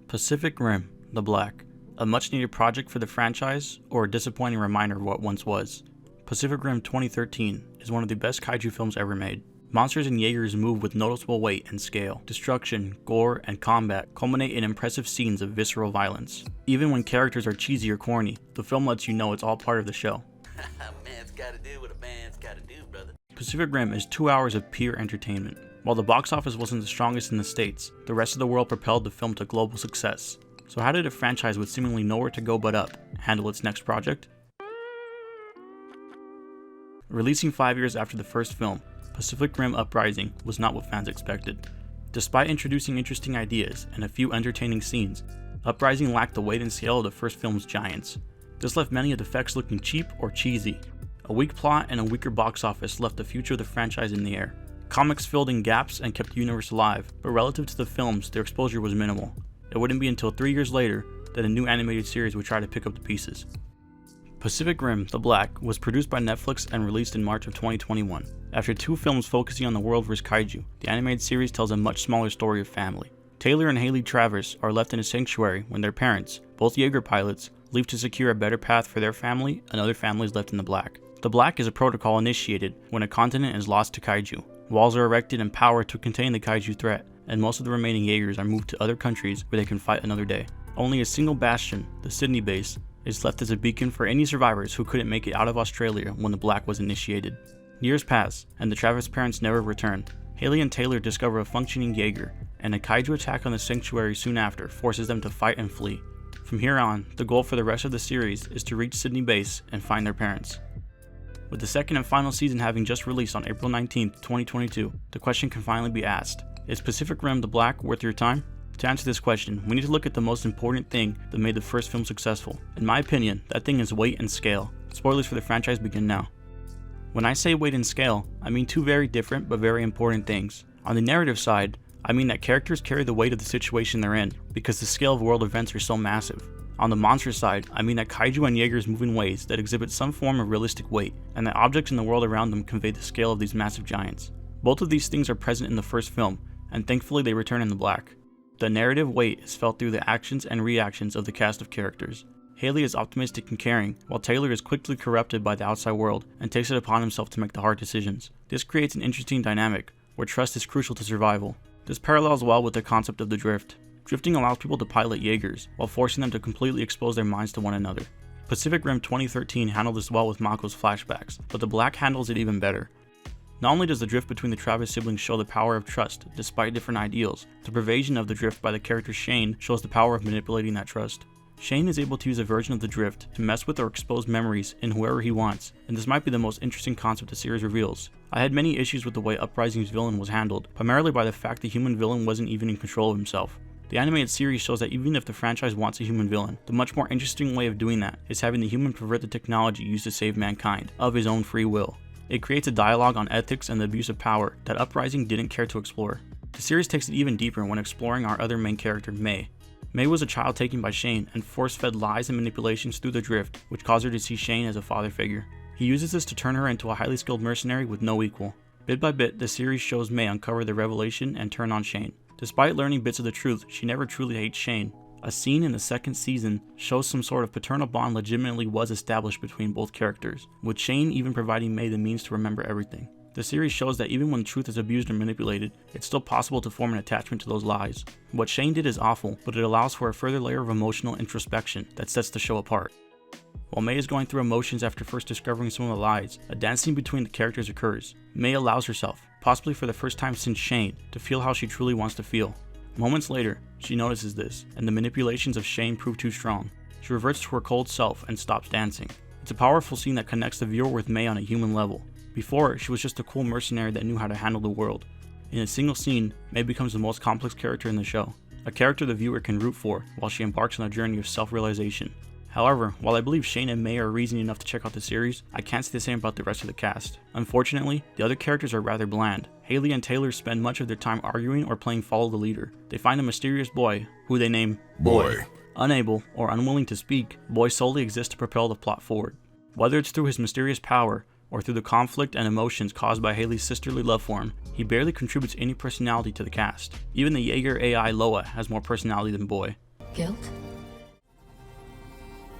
Pacific Rim: The Black, a much-needed project for the franchise, or a disappointing reminder of what once was. Pacific Rim 2013 is one of the best kaiju films ever made. Monsters and Jaegers move with noticeable weight and scale. Destruction, gore, and combat culminate in impressive scenes of visceral violence. Even when characters are cheesy or corny, the film lets you know it's all part of the show. Man's gotta do what a man's gotta do, brother. Pacific Rim is 2 hours of pure entertainment. While the box office wasn't the strongest in the States, the rest of the world propelled the film to global success. So how did a franchise with seemingly nowhere to go but up handle its next project? Releasing 5 years after the first film, Pacific Rim Uprising was not what fans expected. Despite introducing interesting ideas and a few entertaining scenes, Uprising lacked the weight and scale of the first film's giants. This left many of the effects looking cheap or cheesy. A weak plot and a weaker box office left the future of the franchise in the air. Comics filled in gaps and kept the universe alive, but relative to the films, their exposure was minimal. It wouldn't be until 3 years later that a new animated series would try to pick up the pieces. Pacific Rim: The Black was produced by Netflix and released in March of 2021. After 2 films focusing on the world vs. kaiju, the animated series tells a much smaller story of family. Taylor and Haley Travers are left in a sanctuary when their parents, both Jaeger pilots, leave to secure a better path for their family and other families left in the Black. The Black is a protocol initiated when a continent is lost to kaiju. Walls are erected and power to contain the kaiju threat, and most of the remaining Jaegers are moved to other countries where they can fight another day. Only a single bastion, the Sydney base, is left as a beacon for any survivors who couldn't make it out of Australia when the Black was initiated. Years pass, and the Travers parents never return. Haley and Taylor discover a functioning Jaeger, and a kaiju attack on the sanctuary soon after forces them to fight and flee. From here on, the goal for the rest of the series is to reach Sydney base and find their parents. With the second and final season having just released on April 19, 2022, the question can finally be asked: is Pacific Rim: The Black worth your time? To answer this question, we need to look at the most important thing that made the first film successful. In my opinion, that thing is weight and scale. Spoilers for the franchise begin now. When I say weight and scale, I mean 2 very different but very important things. On the narrative side, I mean that characters carry the weight of the situation they're in, because the scale of world events are so massive. On the monster side, I mean that kaiju and Jaegers move in ways that exhibit some form of realistic weight, and that objects in the world around them convey the scale of these massive giants. Both of these things are present in the first film, and thankfully they return in The Black. The narrative weight is felt through the actions and reactions of the cast of characters. Haley is optimistic and caring, while Taylor is quickly corrupted by the outside world and takes it upon himself to make the hard decisions. This creates an interesting dynamic, where trust is crucial to survival. This parallels well with the concept of the drift. Drifting allows people to pilot Jaegers, while forcing them to completely expose their minds to one another. Pacific Rim 2013 handled this well with Mako's flashbacks, but The Black handles it even better. Not only does the drift between the Travers siblings show the power of trust despite different ideals, the pervasion of the drift by the character Shane shows the power of manipulating that trust. Shane is able to use a version of the drift to mess with or expose memories in whoever he wants, and this might be the most interesting concept the series reveals. I had many issues with the way Uprising's villain was handled, primarily by the fact the human villain wasn't even in control of himself. The animated series shows that even if the franchise wants a human villain, the much more interesting way of doing that is having the human pervert the technology used to save mankind, of his own free will. It creates a dialogue on ethics and the abuse of power that Uprising didn't care to explore. The series takes it even deeper when exploring our other main character, May. May was a child taken by Shane and force-fed lies and manipulations through the drift, which caused her to see Shane as a father figure. He uses this to turn her into a highly skilled mercenary with no equal. Bit by bit, the series shows May uncover the revelation and turn on Shane. Despite learning bits of the truth, she never truly hates Shane. A scene in the second season shows some sort of paternal bond legitimately was established between both characters, with Shane even providing May the means to remember everything. The series shows that even when truth is abused or manipulated, it's still possible to form an attachment to those lies. What Shane did is awful, but it allows for a further layer of emotional introspection that sets the show apart. While May is going through emotions after first discovering some of the lies, a dance scene between the characters occurs. May allows herself, possibly for the first time since Shane, to feel how she truly wants to feel. Moments later, she notices this, and the manipulations of Shane prove too strong. She reverts to her cold self and stops dancing. It's a powerful scene that connects the viewer with May on a human level. Before, she was just a cool mercenary that knew how to handle the world. In a single scene, May becomes the most complex character in the show, a character the viewer can root for while she embarks on a journey of self-realization. However, while I believe Shane and May are reason enough to check out the series, I can't say the same about the rest of the cast. Unfortunately, the other characters are rather bland. Haley and Taylor spend much of their time arguing or playing follow the leader. They find a mysterious boy, who they name Boy. Unable or unwilling to speak, Boy solely exists to propel the plot forward. Whether it's through his mysterious power, or through the conflict and emotions caused by Haley's sisterly love for him, he barely contributes any personality to the cast. Even the Jaeger AI Loa has more personality than Boy. Guilt?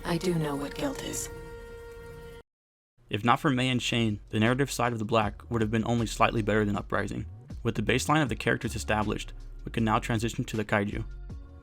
I do know what guilt is. If not for May and Shane, the narrative side of The Black would have been only slightly better than Uprising. With the baseline of the characters established, we can now transition to the kaiju.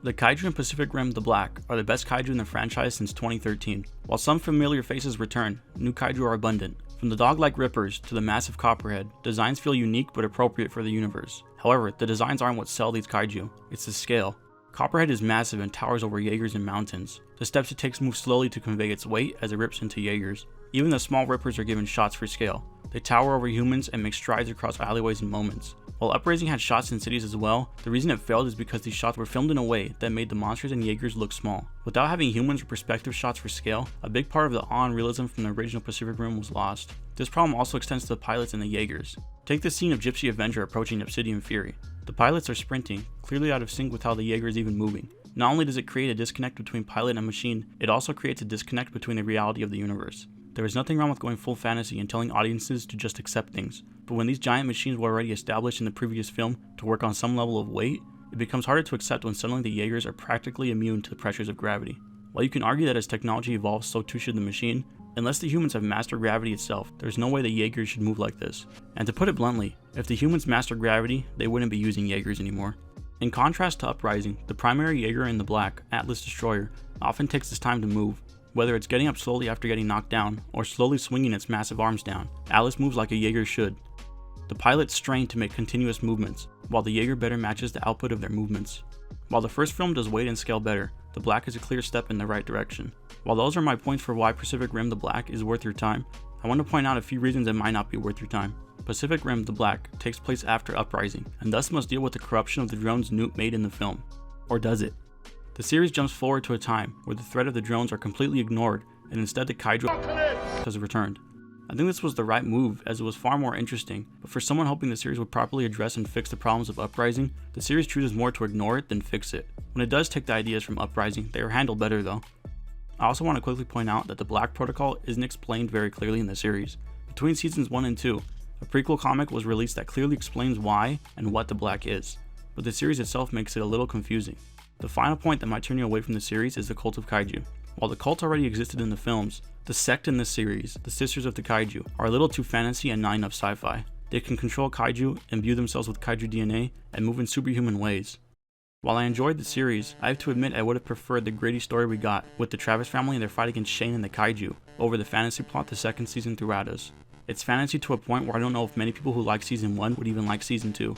The kaiju in Pacific Rim The Black are the best kaiju in the franchise since 2013. While some familiar faces return, new kaiju are abundant. From the dog-like rippers to the massive copperhead, designs feel unique but appropriate for the universe. However, the designs aren't what sell these kaiju, it's the scale. Copperhead is massive and towers over Jaegers and mountains. The steps it takes move slowly to convey its weight as it rips into Jaegers. Even the small rippers are given shots for scale. They tower over humans and make strides across alleyways in moments. While Uprising had shots in cities as well, the reason it failed is because these shots were filmed in a way that made the monsters and Jaegers look small. Without having humans or perspective shots for scale, a big part of the awe and realism from the original Pacific Rim was lost. This problem also extends to the pilots and the Jaegers. Take the scene of Gypsy Avenger approaching Obsidian Fury. The pilots are sprinting, clearly out of sync with how the Jaeger is even moving. Not only does it create a disconnect between pilot and machine, it also creates a disconnect between the reality of the universe. There is nothing wrong with going full fantasy and telling audiences to just accept things, but when these giant machines were already established in the previous film to work on some level of weight, it becomes harder to accept when suddenly the Jaegers are practically immune to the pressures of gravity. While you can argue that as technology evolves, so too should the machine, unless the humans have mastered gravity itself, there's no way the Jaegers should move like this. And to put it bluntly, if the humans mastered gravity, they wouldn't be using Jaegers anymore. In contrast to Uprising, the primary Jaeger in the Black, Atlas Destroyer, often takes its time to move. Whether it's getting up slowly after getting knocked down, or slowly swinging its massive arms down, Atlas moves like a Jaeger should. The pilots strain to make continuous movements, while the Jaeger better matches the output of their movements. While the first film does weight and scale better, The Black is a clear step in the right direction. While those are my points for why Pacific Rim The Black is worth your time, I want to point out a few reasons it might not be worth your time. Pacific Rim The Black takes place after Uprising, and thus must deal with the corruption of the drones Newt made in the film. Or does it? The series jumps forward to a time where the threat of the drones are completely ignored, and instead the kaiju has returned. I think this was the right move, as it was far more interesting, but for someone hoping the series would properly address and fix the problems of Uprising, the series chooses more to ignore it than fix it. When it does take the ideas from Uprising, they are handled better though. I also want to quickly point out that the Black Protocol isn't explained very clearly in the series. Between seasons 1 and 2, a prequel comic was released that clearly explains why and what the Black is, but the series itself makes it a little confusing. The final point that might turn you away from the series is the cult of kaiju. While the cult already existed in the films, the sect in this series, the Sisters of the Kaiju, are a little too fantasy and not enough sci-fi. They can control kaiju, imbue themselves with kaiju DNA, and move in superhuman ways. While I enjoyed the series, I have to admit I would have preferred the gritty story we got with the Travis family and their fight against Shane and the kaiju over the fantasy plot the second season threw at us. It's fantasy to a point where I don't know if many people who like season 1 would even like season 2.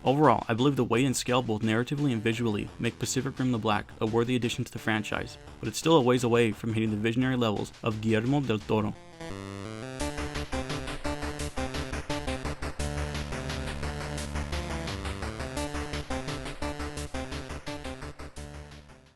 Overall, I believe the weight and scale both narratively and visually make Pacific Rim The Black a worthy addition to the franchise, but it's still a ways away from hitting the visionary levels of Guillermo del Toro.